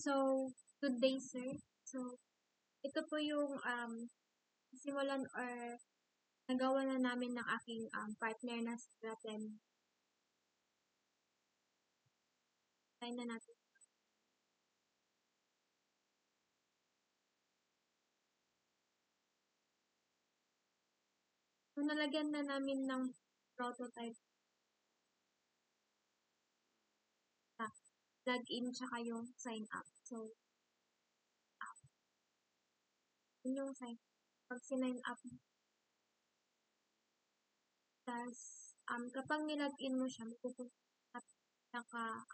So, good day, sir. So, ito po yung simulan or nagawa na namin ng aking partner na si Raten. Try na natin. So, nalagyan na namin ng prototype sa login tsaka yung sign up. So, yun yung sign up. Pag sinign up, tapos kapag nilogin mo siya, mapupunta sa naka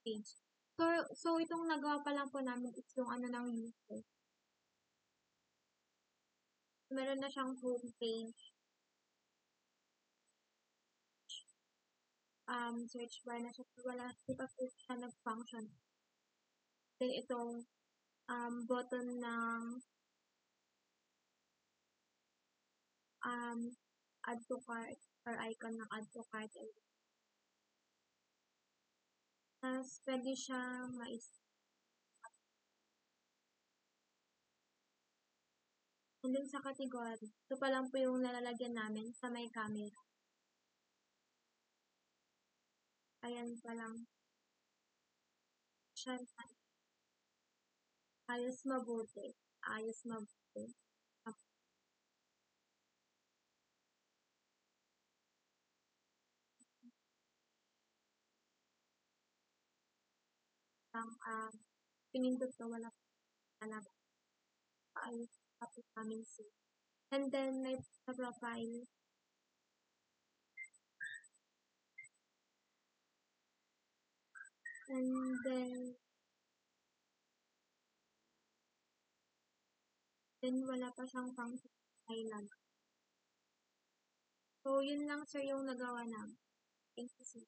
page. So, itong nagawa pa lang po namin is yung ano ng user. Meron na siyang homepage, search bar na siya. Wala, di pa po siya nag-function. Then, itong button ng add to cart or icon ng add to cart. Tapos, pwede siya and then sa category, ito pa lang po yung nalalagyan namin sa may camera. Ayan pa lang. Siya ayos mabuti. Ayos mabuti. Pinindot ko wala talaga. Ayos pa po namin siya. And then, may profile. And then wala pa siyang function island. So, yun lang sir yung nagawa namin. Thank you sir.